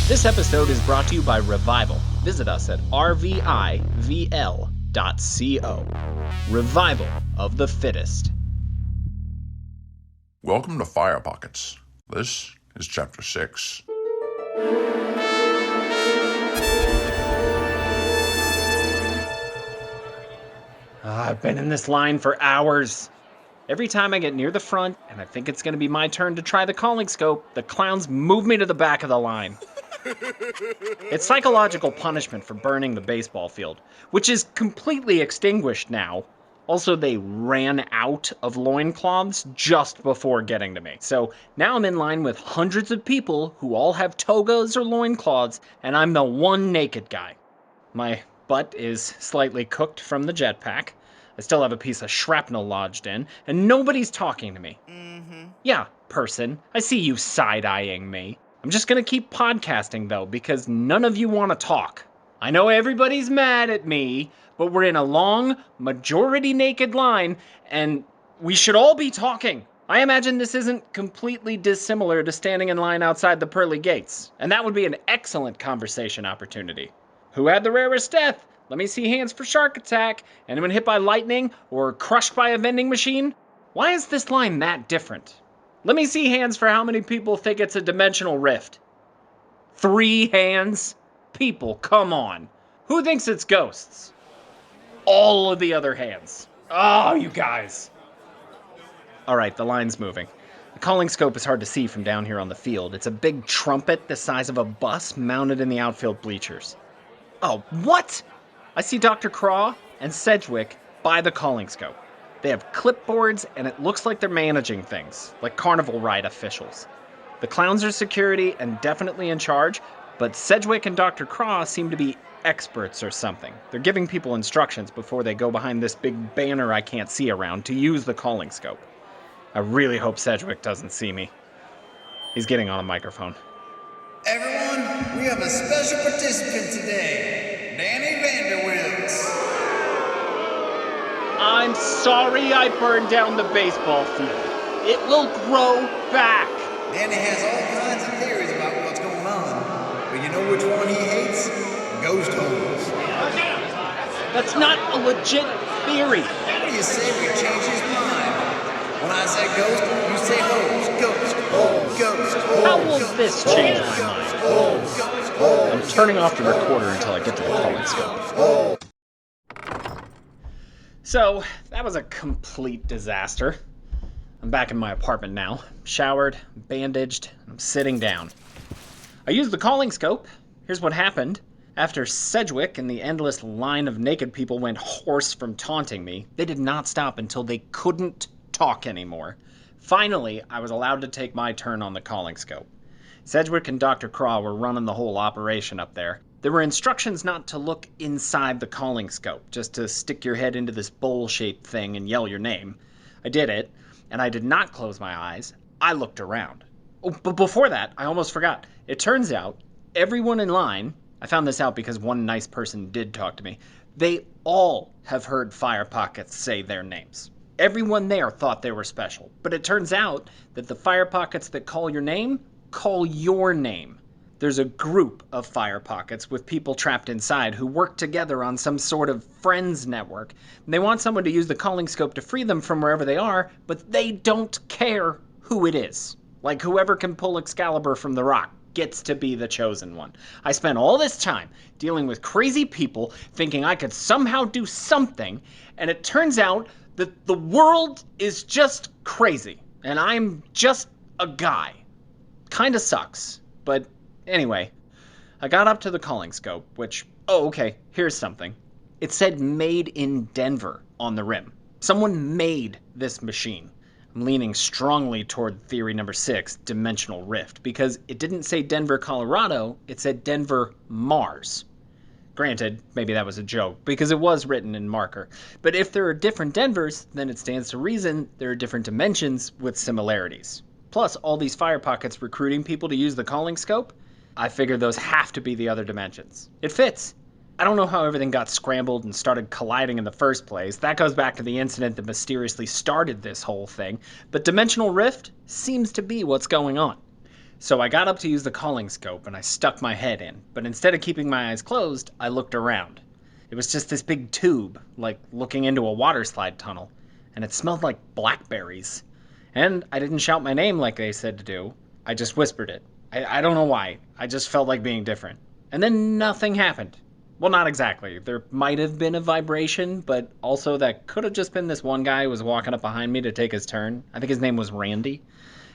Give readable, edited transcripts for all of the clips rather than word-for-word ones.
This episode is brought to you by Revival. Visit us at rvivl.co. Revival of the Fittest. Welcome to Fire Pockets. This is Chapter 6. I've been in this line for hours. Every time I get near the front and I think it's going to be my turn to try the calling scope, the clowns move me to the back of the line. It's psychological punishment for burning the baseball field, which is completely extinguished now. Also, they ran out of loincloths just before getting to me. So now I'm in line with hundreds of people who all have togas or loincloths, and I'm the one naked guy. My butt is slightly cooked from the jetpack. I still have a piece of shrapnel lodged in, and nobody's talking to me. Yeah, person, I see you side-eyeing me. I'm just gonna keep podcasting, though, because none of you want to talk. I know everybody's mad at me, but we're in a long, majority-naked line, and we should all be talking. I imagine this isn't completely dissimilar to standing in line outside the pearly gates, and that would be an excellent conversation opportunity. Who had the rarest death? Let me see hands for shark attack. Anyone hit by lightning or crushed by a vending machine? Why is this line that different? Let me see hands for how many people think it's a dimensional rift. 3 hands? People, come on. Who thinks it's ghosts? All of the other hands. Oh, you guys. All right, the line's moving. The calling scope is hard to see from down here on the field. It's a big trumpet the size of a bus mounted in the outfield bleachers. Oh, what? I see Dr. Craw and Sedgwick by the calling scope. They have clipboards, and it looks like they're managing things, like carnival ride officials. The clowns are security and definitely in charge, but Sedgwick and Dr. Craw seem to be experts or something. They're giving people instructions before they go behind this big banner I can't see around to use the calling scope. I really hope Sedgwick doesn't see me. He's getting on a microphone. Everyone, we have a special participant today, Danny Vanderwilts. I'm sorry I burned down the baseball field. It will grow back. Danny has all kinds of theories about what's going on, but you know which one he hates? Ghost holes. That's not a legit theory. What do you say we change his mind? When I say ghost, you say holes. Ghost, hole, ghost, hole. How will this change my mind? I'm turning off the recorder until I get to the calling scope. So, that was a complete disaster. I'm back in my apartment now, showered, bandaged, and I'm sitting down. I used the calling scope. Here's what happened. After Sedgwick and the endless line of naked people went hoarse from taunting me, they did not stop until they couldn't talk anymore. Finally, I was allowed to take my turn on the calling scope. Sedgwick and Dr. Craw were running the whole operation up there. There were instructions not to look inside the calling scope, just to stick your head into this bowl-shaped thing and yell your name. I did it, and I did not close my eyes. I looked around. Oh, but before that, I almost forgot. It turns out, everyone in line, I found this out because one nice person did talk to me, they all have heard Fire Pockets say their names. Everyone there thought they were special, but it turns out that the Fire Pockets that call your name call your name. There's a group of Fire Pockets with people trapped inside who work together on some sort of friends network. And they want someone to use the calling scope to free them from wherever they are, but they don't care who it is. Like whoever can pull Excalibur from the rock gets to be the chosen one. I spent all this time dealing with crazy people thinking I could somehow do something, and it turns out that the world is just crazy, and I'm just a guy. Kinda sucks, but anyway, I got up to the calling scope, which, oh, okay, here's something. It said made in Denver on the rim. Someone made this machine. I'm leaning strongly toward theory number 6, dimensional rift, because it didn't say Denver, Colorado, it said Denver, Mars. Granted, maybe that was a joke, because it was written in marker. But if there are different Denvers, then it stands to reason there are different dimensions with similarities. Plus, all these Fire Pockets recruiting people to use the calling scope, I figure those have to be the other dimensions. It fits. I don't know how everything got scrambled and started colliding in the first place. That goes back to the incident that mysteriously started this whole thing. But Dimensional Rift seems to be what's going on. So I got up to use the calling scope and I stuck my head in, but instead of keeping my eyes closed, I looked around. It was just this big tube, like looking into a water slide tunnel, and it smelled like blackberries. And I didn't shout my name like they said to do, I just whispered it. I don't know why, I just felt like being different. And then nothing happened. Well, not exactly. There might have been a vibration, but also that could have just been this one guy who was walking up behind me to take his turn. I think his name was Randy.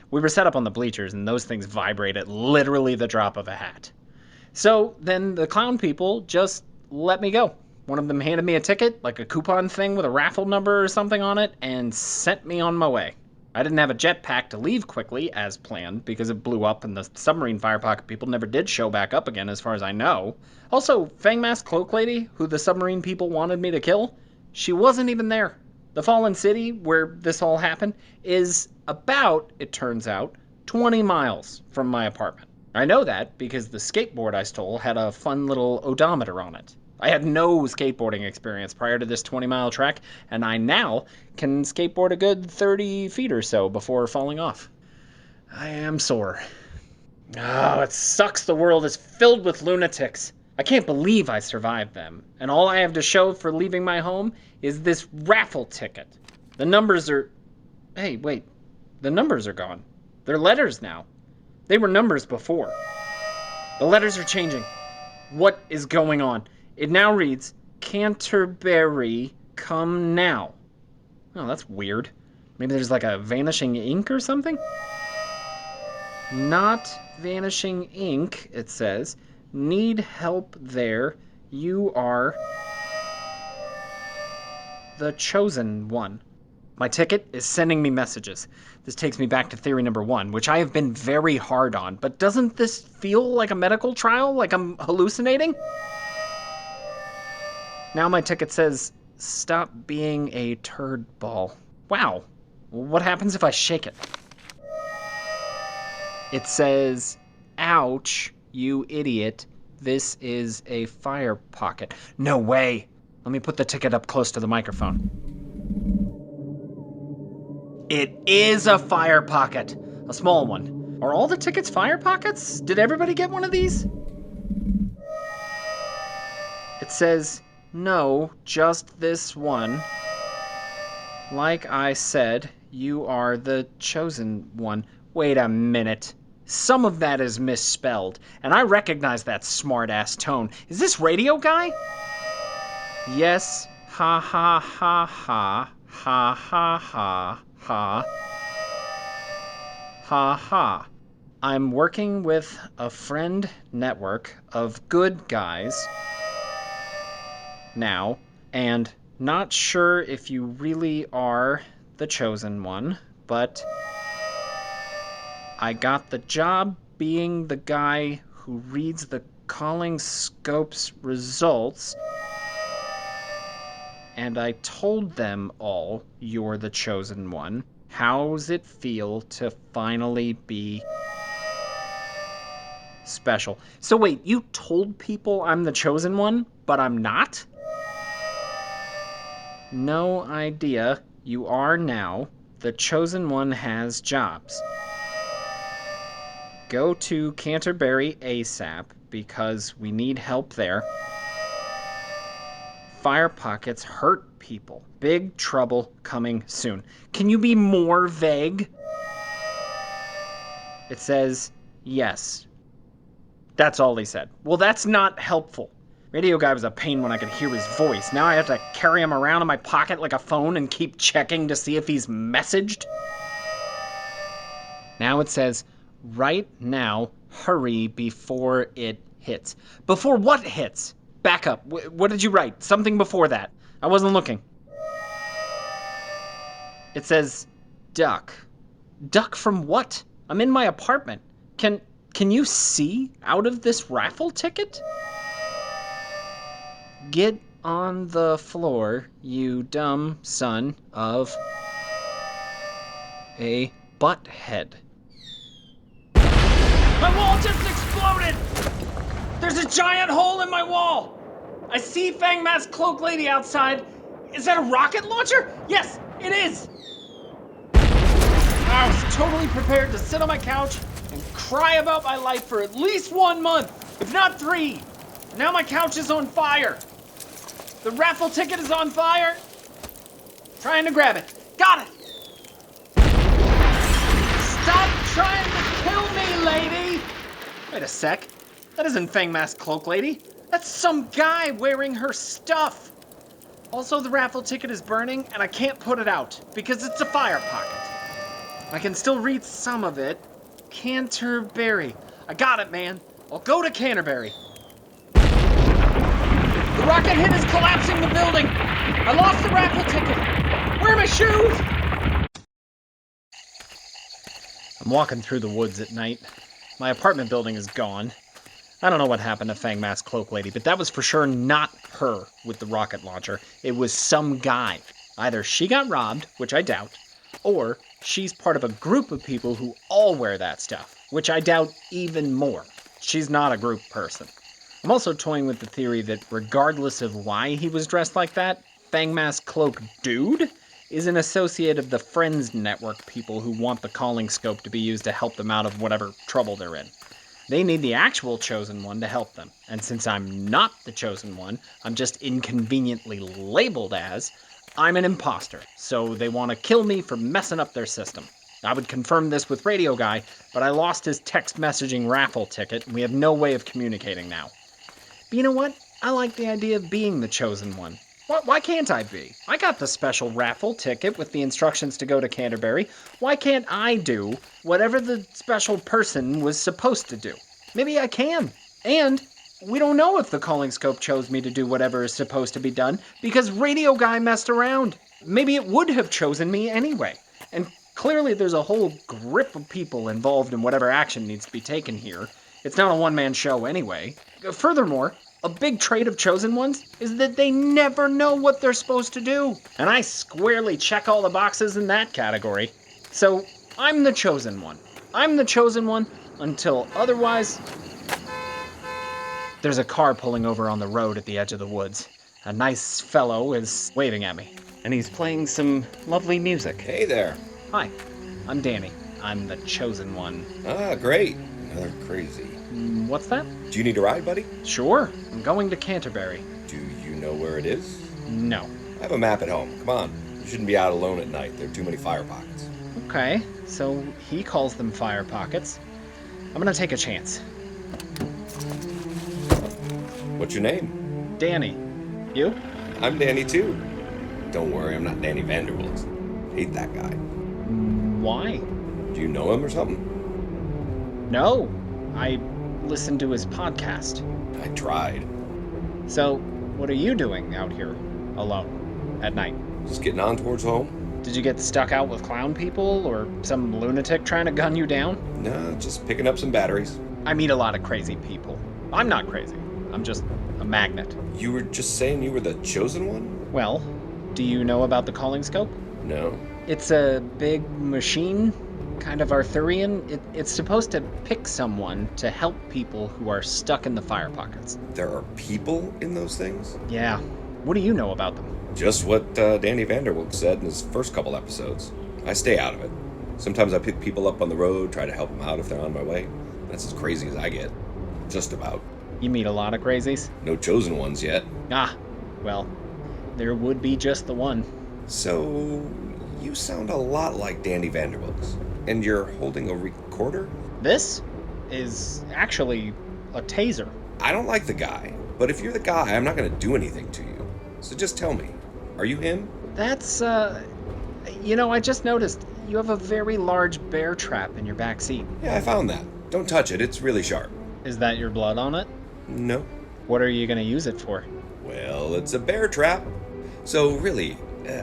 We were set up on the bleachers, and those things vibrate at literally the drop of a hat. So then the clown people just let me go. One of them handed me a ticket, like a coupon thing with a raffle number or something on it, and sent me on my way. I didn't have a jetpack to leave quickly, as planned, because it blew up and the submarine fire pocket people never did show back up again, as far as I know. Also, Fang Mask Cloak Lady, who the submarine people wanted me to kill, she wasn't even there. The Fallen City, where this all happened, is about, it turns out, 20 miles from my apartment. I know that because the skateboard I stole had a fun little odometer on it. I had no skateboarding experience prior to this 20-mile trek, and I now can skateboard a good 30 feet or so before falling off. I am sore. Oh, it sucks the world is filled with lunatics. I can't believe I survived them, and all I have to show for leaving my home is this raffle ticket. The numbers are... Hey, wait. The numbers are gone. They're letters now. They were numbers before. The letters are changing. What is going on? It now reads, Canterbury, come now. Oh, that's weird. Maybe there's like a vanishing ink or something? Not vanishing ink, it says. Need help there. You are the chosen one. My ticket is sending me messages. This takes me back to theory number 1, which I have been very hard on, but doesn't this feel like a medical trial? Like I'm hallucinating? Now my ticket says, stop being a turd ball. Wow. What happens if I shake it? It says, ouch, you idiot. This is a fire pocket. No way. Let me put the ticket up close to the microphone. It is a fire pocket. A small one. Are all the tickets fire pockets? Did everybody get one of these? It says, no, just this one. Like I said, you are the chosen one. Wait a minute. Some of that is misspelled, and I recognize that smart-ass tone. Is this radio guy? Yes, ha ha ha ha, ha ha ha, ha. Ha ha. I'm working with a friend network of good guys now, and not sure if you really are the chosen one, but I got the job being the guy who reads the calling scope's results, and I told them all you're the chosen one. How's it feel to finally be special? So wait, you told people I'm the chosen one, but I'm not? No idea. You are now. The chosen one has jobs. Go to Canterbury ASAP because we need help there. Fire pockets hurt people. Big trouble coming soon. Can you be more vague? It says, yes. That's all he said. Well, that's not helpful. Radio guy was a pain when I could hear his voice. Now I have to carry him around in my pocket like a phone and keep checking to see if he's messaged. Now it says, right now, hurry before it hits. Before what hits? Back up. What did you write? Something before that. I wasn't looking. It says, duck. Duck from what? I'm in my apartment. Can you see out of this raffle ticket? Get on the floor, you dumb son of a butthead. My wall just exploded! There's a giant hole in my wall! I see Fang Mask Cloak Lady outside. Is that a rocket launcher? Yes, it is! I was totally prepared to sit on my couch and cry about my life for at least 1 month, if not 3. Now my couch is on fire. The raffle ticket is on fire. Trying to grab it. Got it. Stop trying to kill me, lady. Wait a sec. That isn't Fang Mask Cloak Lady. That's some guy wearing her stuff. Also, the raffle ticket is burning, and I can't put it out, because it's a fire pocket. I can still read some of it. Canterbury. I got it, man. I'll go to Canterbury. The rocket hit is collapsing the building. I lost the raffle ticket. Where are my shoes? I'm walking through the woods at night. My apartment building is gone. I don't know what happened to Fang Mask Cloak Lady, but that was for sure not her with the rocket launcher. It was some guy. Either she got robbed, which I doubt, or she's part of a group of people who all wear that stuff, which I doubt even more. She's not a group person. I'm also toying with the theory that regardless of why he was dressed like that, Fang Mask Cloak Dude is an associate of the Friends Network people who want the calling scope to be used to help them out of whatever trouble they're in. They need the actual Chosen One to help them, and since I'm not the Chosen One, I'm just inconveniently labeled as, I'm an imposter, so they want to kill me for messing up their system. I would confirm this with Radio Guy, but I lost his text messaging raffle ticket, and we have no way of communicating now. But you know what? I like the idea of being the Chosen One. Why can't I be? I got the special raffle ticket with the instructions to go to Canterbury. Why can't I do whatever the special person was supposed to do? Maybe I can. And we don't know if the calling scope chose me to do whatever is supposed to be done because Radio Guy messed around. Maybe it would have chosen me anyway. And clearly there's a whole grip of people involved in whatever action needs to be taken here. It's not a one-man show anyway. Furthermore, a big trait of Chosen Ones is that they never know what they're supposed to do. And I squarely check all the boxes in that category. So, I'm the Chosen One. I'm the Chosen One until otherwise... There's a car pulling over on the road at the edge of the woods. A nice fellow is waving at me. And he's playing some lovely music. Hey there. Hi, I'm Danny. I'm the Chosen One. Ah, great. Another crazy. What's that? Do you need a ride, buddy? Sure, I'm going to Canterbury. Do you know where it is? No. I have a map at home. Come on. You shouldn't be out alone at night. There are too many fire pockets. Okay, so he calls them fire pockets. I'm gonna take a chance. What's your name? Danny. You? I'm Danny, too. Don't worry, I'm not Danny Vanderbilt. Hate that guy. Why? Do you know him or something? No. I listened to his podcast. I tried. So, what are you doing out here, alone, at night? Just getting on towards home? Did you get stuck out with clown people, or some lunatic trying to gun you down? No, just picking up some batteries. I meet a lot of crazy people. I'm not crazy. I'm just a magnet. You were just saying you were the chosen one? Well, do you know about the calling scope? No. It's a big machine, kind of Arthurian. It's supposed to pick someone to help people who are stuck in the fire pockets. There are people in those things? Yeah. What do you know about them? Just what Danny Vanderbilt said in his first couple episodes. I stay out of it. Sometimes I pick people up on the road, try to help them out if they're on my way. That's as crazy as I get. Just about. You meet a lot of crazies? No chosen ones yet. Ah, well, there would be just the one. So, you sound a lot like Danny Vanderbilt. And you're holding a recorder? This is actually a taser. I don't like the guy, but if you're the guy, I'm not going to do anything to you. So just tell me, are you him? That's, I just noticed you have a very large bear trap in your back seat. Yeah, I found that. Don't touch it, it's really sharp. Is that your blood on it? No. What are you gonna use it for? Well, it's a bear trap. So really,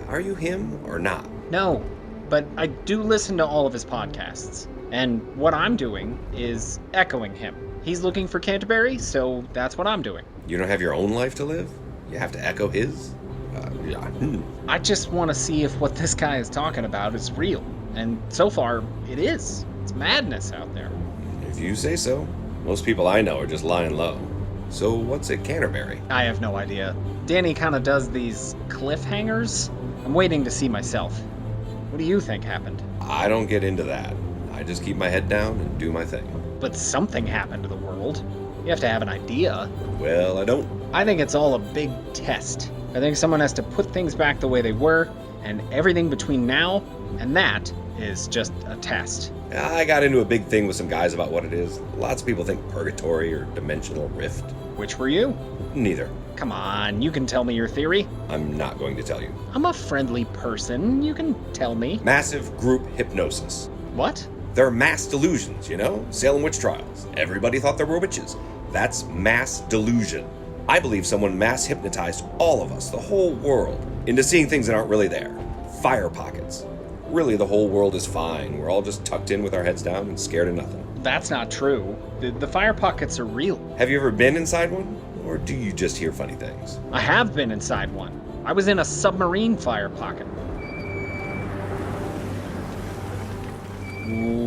are you him or not? No, but I do listen to all of his podcasts. And what I'm doing is echoing him. He's looking for Canterbury, so that's what I'm doing. You don't have your own life to live? You have to echo his? Yeah. I just want to see if what this guy is talking about is real. And so far, it is. It's madness out there. If you say so. Most people I know are just lying low. So what's at Canterbury? I have no idea. Danny kind of does these cliffhangers. I'm waiting to see myself. What do you think happened? I don't get into that. I just keep my head down and do my thing. but something happened to the world. You have to have an idea. Well, I don't. I think it's all a big test. I think someone has to put things back the way they were, and everything between now and that is just a test. I got into a big thing with some guys about what it is. Lots of people think purgatory or dimensional rift. Which were you? Neither. Come on, you can tell me your theory. I'm not going to tell you. I'm a friendly person, you can tell me. Massive group hypnosis. What? They're mass delusions, you know? Salem witch trials. Everybody thought there were witches. That's mass delusion. I believe someone mass hypnotized all of us, the whole world, into seeing things that aren't really there. Fire pockets. Really, the whole world is fine. We're all just tucked in with our heads down and scared of nothing. That's not true. The fire pockets are real. Have you ever been inside one? Or do you just hear funny things? I have been inside one. I was in a submarine fire pocket.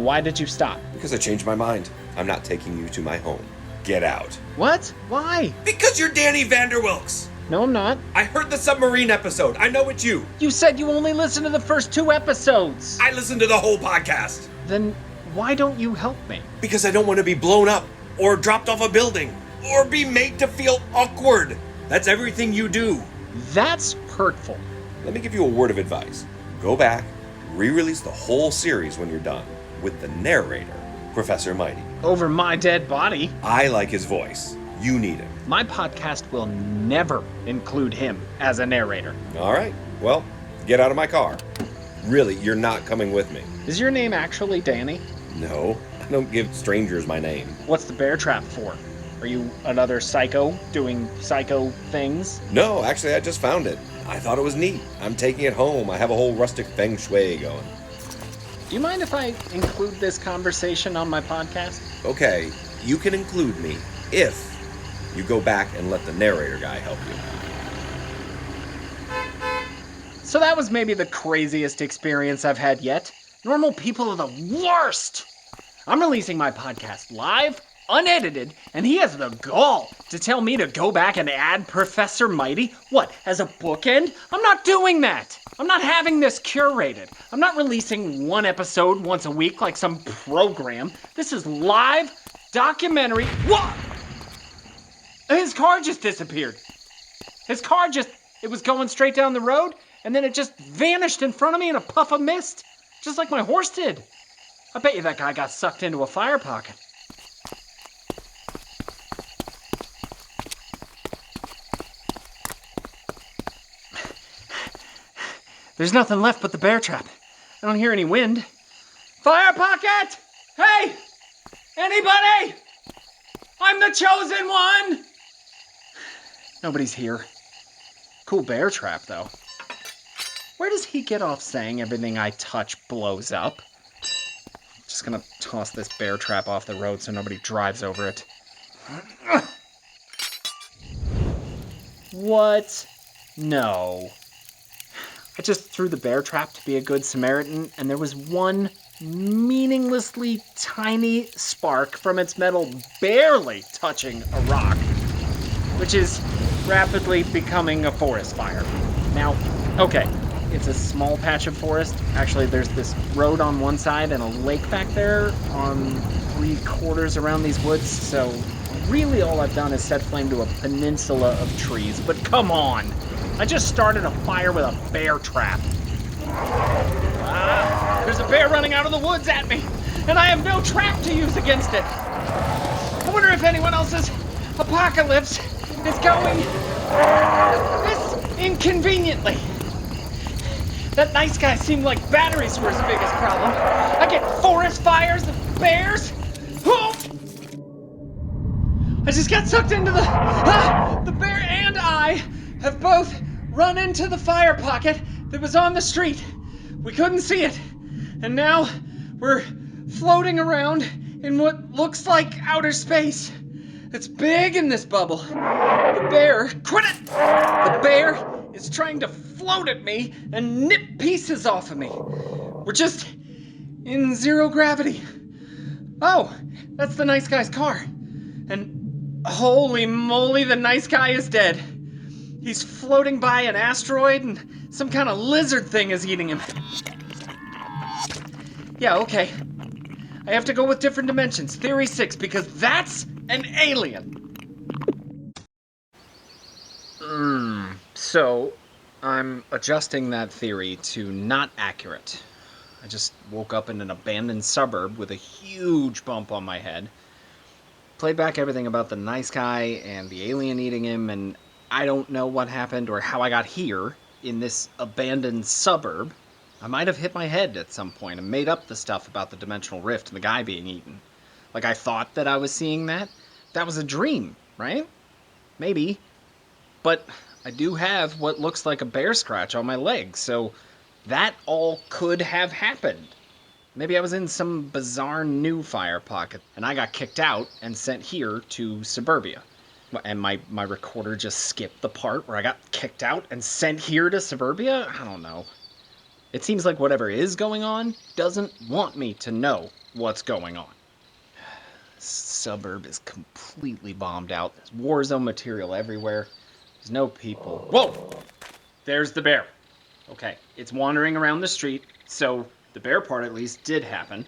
Why did you stop? Because I changed my mind. I'm not taking you to my home. Get out. What? Why? Because you're Danny Vanderwilks! No, I'm not. I heard the submarine episode. I know it's you. You said you only listened to the first 2 episodes. I listened to the whole podcast. Then why don't you help me? Because I don't want to be blown up, or dropped off a building, or be made to feel awkward. That's everything you do. That's hurtful. Let me give you a word of advice. Go back, re-release the whole series when you're done, with the narrator, Professor Mighty. Over my dead body. I like his voice. You need him. My podcast will never include him as a narrator. All right, well, get out of my car. Really, you're not coming with me. Is your name actually Danny? No, I don't give strangers my name. What's the bear trap for? Are you another psycho doing psycho things? No, actually, I just found it. I thought it was neat. I'm taking it home. I have a whole rustic feng shui going. Do you mind if I include this conversation on my podcast? Okay, you can include me if you go back and let the narrator guy help you. So that was maybe the craziest experience I've had yet. Normal people are the worst! I'm releasing my podcast live, unedited, and he has the gall to tell me to go back and add Professor Mighty? What, as a bookend? I'm not doing that! I'm not having this curated. I'm not releasing 1 episode once a week like some program. This is live, documentary. What? His car just disappeared. It was going straight down the road, and then it just vanished in front of me in a puff of mist, just like my horse did. I bet you that guy got sucked into a fire pocket. There's nothing left but the bear trap. I don't hear any wind. Fire pocket! Hey! Anybody? I'm the chosen one! Nobody's here. Cool bear trap, though. Where does he get off saying everything I touch blows up? Just gonna toss this bear trap off the road so nobody drives over it. What? No. I just threw the bear trap to be a good Samaritan, and there was one meaninglessly tiny spark from its metal barely touching a rock, which is rapidly becoming a forest fire. Now, okay, it's a small patch of forest. Actually, there's this road on one side and a lake back there on 3/4 around these woods, so really all I've done is set flame to a peninsula of trees. But come on! I just started a fire with a bear trap. Ah, there's a bear running out of the woods at me, and I have no trap to use against it. I wonder if anyone else's apocalypse is going this inconveniently. That nice guy seemed like batteries were his biggest problem. I get forest fires and bears. Oh! I just got sucked into the bear and I have both run into the fire pocket that was on the street. We couldn't see it. And now we're floating around in what looks like outer space. It's big in this bubble. The bear, quit it! The bear is trying to float at me and nip pieces off of me. We're just in zero gravity. Oh, that's the nice guy's car. And holy moly, the nice guy is dead. He's floating by an asteroid and some kind of lizard thing is eating him. Yeah, okay. I have to go with different dimensions. Theory 6, because that's an alien. So, I'm adjusting that theory to not accurate. I just woke up in an abandoned suburb with a huge bump on my head. Played back everything about the nice guy and the alien eating him, and I don't know what happened or how I got here in this abandoned suburb. I might have hit my head at some point and made up the stuff about the dimensional rift and the guy being eaten. Like I thought that I was seeing that. That was a dream, right? Maybe. But I do have what looks like a bear scratch on my leg, so that all could have happened. Maybe I was in some bizarre new fire pocket, and I got kicked out and sent here to suburbia. And my recorder just skipped the part where I got kicked out and sent here to suburbia? I don't know. It seems like whatever is going on doesn't want me to know what's going on. This suburb is completely bombed out. There's war zone material everywhere. There's no people. Whoa! There's the bear. Okay, it's wandering around the street, so the bear part at least did happen.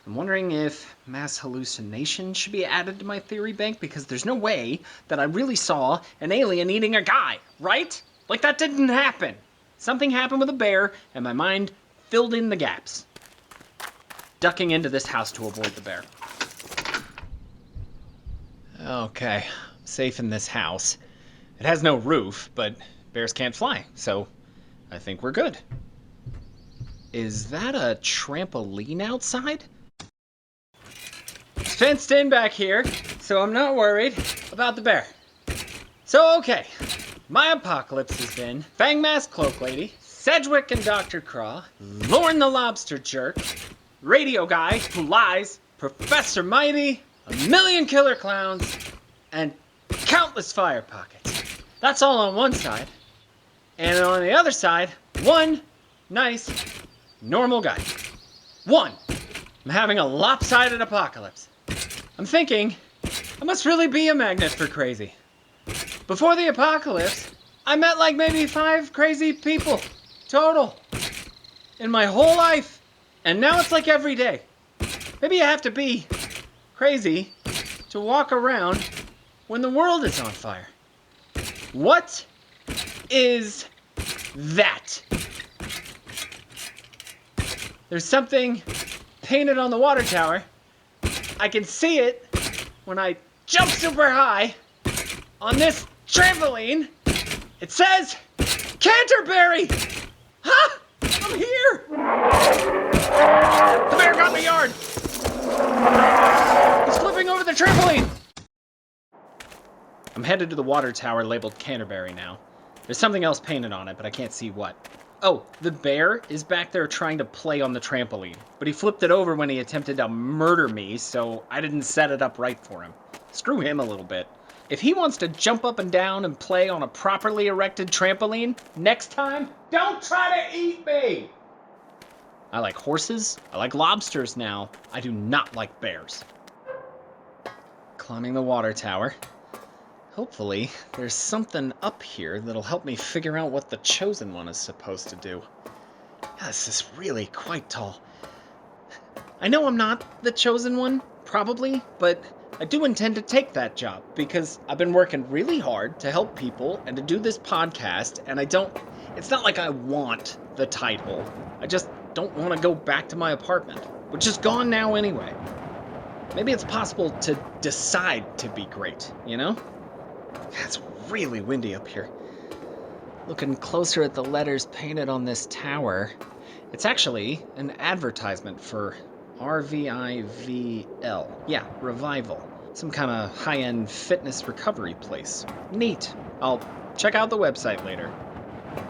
I'm wondering if mass hallucination should be added to my theory bank, because there's no way that I really saw an alien eating a guy, right? Like that didn't happen. Something happened with a bear, and my mind filled in the gaps. Ducking into this house to avoid the bear. Okay, safe in this house. It has no roof, but bears can't fly, so I think we're good. Is that a trampoline outside? It's fenced in back here, so I'm not worried about the bear. So, okay. My apocalypse has been Fang Mask Cloak Lady, Sedgwick and Dr. Craw, Lorne the Lobster Jerk, Radio Guy Who Lies, Professor Mighty, a million killer clowns, and countless fire pockets. That's all on one side. And on the other side, one nice, normal guy. One. I'm having a lopsided apocalypse. I'm thinking, I must really be a magnet for crazy. Before the apocalypse, I met like maybe 5 crazy people total in my whole life. And now it's like every day. Maybe you have to be crazy to walk around when the world is on fire. What is that? There's something painted on the water tower. I can see it when I jump super high on this trampoline. It says Canterbury! Huh? I'm here! The bear got in the yard! He's flipping over the trampoline! I'm headed to the water tower labeled Canterbury now. There's something else painted on it, but I can't see what. Oh, the bear is back there trying to play on the trampoline, but he flipped it over when he attempted to murder me, so I didn't set it up right for him. Screw him a little bit. If he wants to jump up and down and play on a properly erected trampoline, next time, don't try to eat me! I like horses, I like lobsters now. I do not like bears. Climbing the water tower. Hopefully, there's something up here that'll help me figure out what the Chosen One is supposed to do. Yeah, this is really quite tall. I know I'm not the Chosen One, probably, but I do intend to take that job because I've been working really hard to help people and to do this podcast, and it's not like I want the title. I just don't want to go back to my apartment, which is gone now anyway. Maybe it's possible to decide to be great, you know? It's really windy up here. Looking closer at the letters painted on this tower, it's actually an advertisement for RVIVL. Yeah, Revival. Some kind of high-end fitness recovery place. Neat. I'll check out the website later.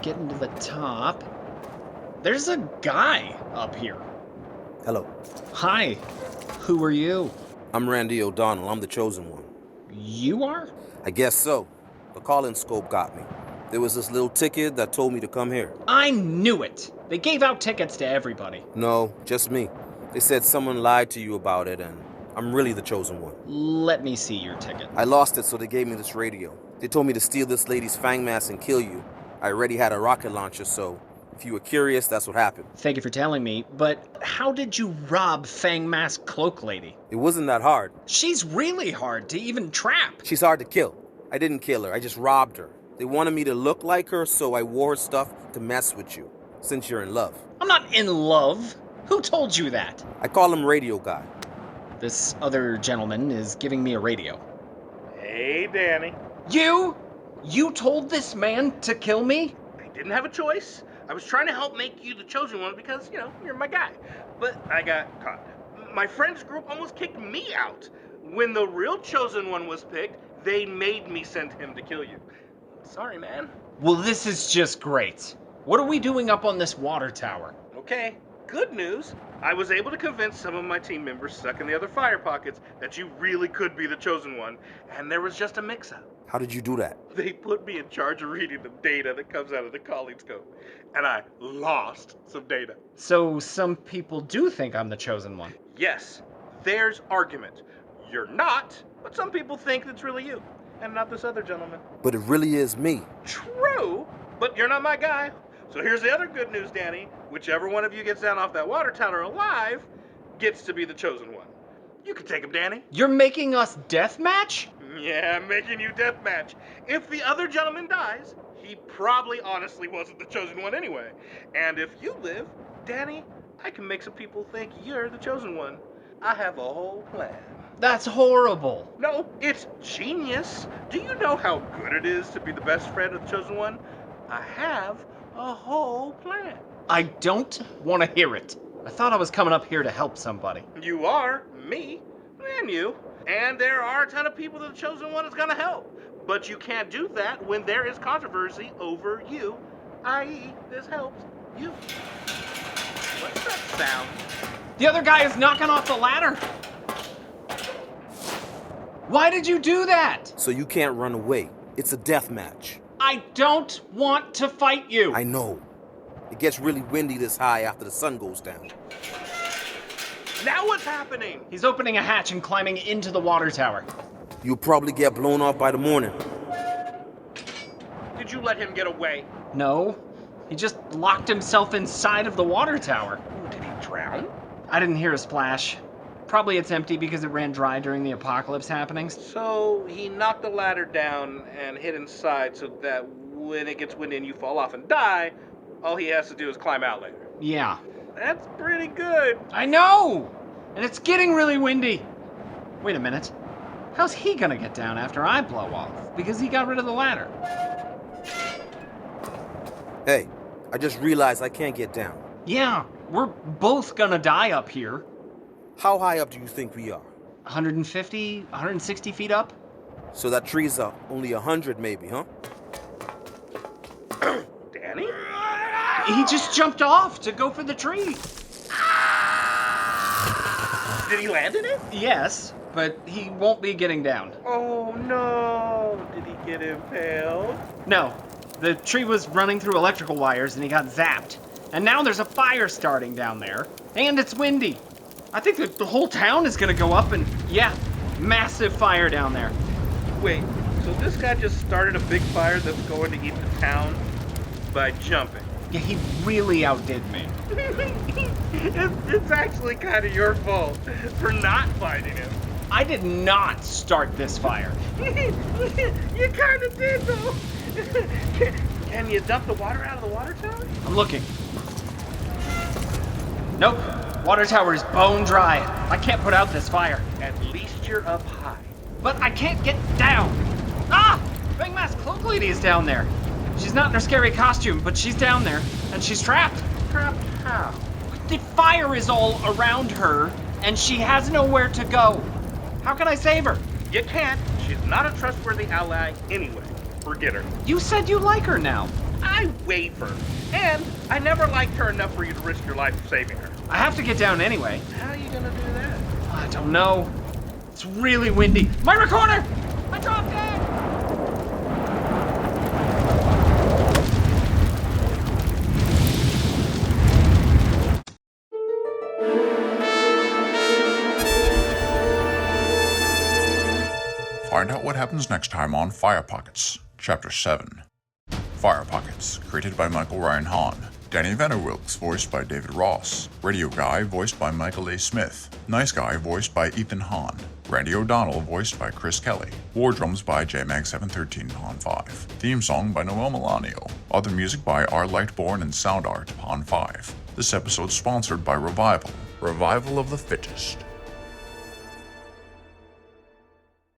Getting to the top. There's a guy up here. Hello. Hi. Who are you? I'm Randy O'Donnell. I'm the Chosen One. You are? I guess so. The calling scope got me. There was this little ticket that told me to come here. I knew it. They gave out tickets to everybody. No, just me. They said someone lied to you about it, and I'm really the Chosen One. Let me see your ticket. I lost it, so they gave me this radio. They told me to steal this lady's fang mask and kill you. I already had a rocket launcher, so If you were curious, that's what happened. Thank you for telling me, but how did you rob Fang Mask Cloak Lady? It wasn't that hard. She's really hard to even trap. She's hard to kill. I didn't kill her, I just robbed her. They wanted me to look like her, so I wore her stuff to mess with you, since you're in love. I'm not in love. Who told you that? I call him Radio Guy. This other gentleman is giving me a radio. Hey, Danny. You? You told this man to kill me? I didn't have a choice. I was trying to help make you the chosen one because, you're my guy. But I got caught. My friends group almost kicked me out. When the real chosen one was picked, they made me send him to kill you. Sorry, man. Well, this is just great. What are we doing up on this water tower? Okay, good news. I was able to convince some of my team members stuck in the other fire pockets that you really could be the chosen one, and there was just a mix-up. How did you do that? They put me in charge of reading the data that comes out of the calling scope, and I lost some data. So some people do think I'm the chosen one. Yes, there's argument. You're not, but some people think it's really you, and not this other gentleman. But it really is me. True, but you're not my guy. So here's the other good news, Danny. Whichever one of you gets down off that water tower alive gets to be the chosen one. You can take him, Danny. You're making us deathmatch? Yeah, I'm making you deathmatch. If the other gentleman dies, he probably honestly wasn't the chosen one anyway. And if you live, Danny, I can make some people think you're the chosen one. I have a whole plan. That's horrible. No, it's genius. Do you know how good it is to be the best friend of the chosen one? I have a whole plan. I don't want to hear it. I thought I was coming up here to help somebody. You are, me, and you. And there are a ton of people that the chosen one is gonna help. But you can't do that when there is controversy over you, i.e. this helps you. What's that sound? The other guy is knocking off the ladder. Why did you do that? So you can't run away. It's a death match. I don't want to fight you. I know. It gets really windy this high after the sun goes down. Now what's happening? He's opening a hatch and climbing into the water tower. You'll probably get blown off by the morning. Did you let him get away? No, he just locked himself inside of the water tower. Ooh, did he drown? I didn't hear a splash. Probably it's empty because it ran dry during the apocalypse happenings. So he knocked the ladder down and hid inside so that when it gets windy and you fall off and die, all he has to do is climb out later. Yeah. That's pretty good. I know! And it's getting really windy. Wait a minute. How's he gonna get down after I blow off? Because he got rid of the ladder. Hey, I just realized I can't get down. Yeah, we're both gonna die up here. How high up do you think we are? 150, 160 feet up? So that tree's up only 100 maybe, huh? Danny? He just jumped off to go for the tree. Did he land in it? Yes, but he won't be getting down. Oh no. Did he get impaled? No, the tree was running through electrical wires and he got zapped. And now there's a fire starting down there, and it's windy. I think that the whole town is gonna go up and, yeah, massive fire down there. Wait, so this guy just started a big fire that's going to eat the town by jumping? Yeah, he really outdid me. It's actually kind of your fault for not fighting him. I did not start this fire. You kind of did, though. Can you dump the water out of the water tower? I'm looking. Nope, water tower is bone dry. I can't put out this fire. At least you're up high. But I can't get down. Ah! Big Mask Cloak Lady is down there. She's not in her scary costume, but she's down there, and she's trapped. Trapped how? The fire is all around her, and she has nowhere to go. How can I save her? You can't. She's not a trustworthy ally anyway. Forget her. You said you like her now. I waver. And I never liked her enough for you to risk your life saving her. I have to get down anyway. How are you gonna do that? I don't know. It's really windy. My recorder! I dropped it! Find out what happens next time on Fire Pockets, Chapter 7. Fire Pockets, created by Michael Ryan Hahn, Danny Vanderwilks, voiced by David Ross. Radio Guy, voiced by Michael A. Smith. Nice Guy, voiced by Ethan Hahn. Randy O'Donnell, voiced by Chris Kelly. War Drums by JMag713 Pon 5. Theme song by Noel Melanio. Other music by R. Lightborn and Sound Art Pon 5. This episode sponsored by Revival. Revival of the Fittest.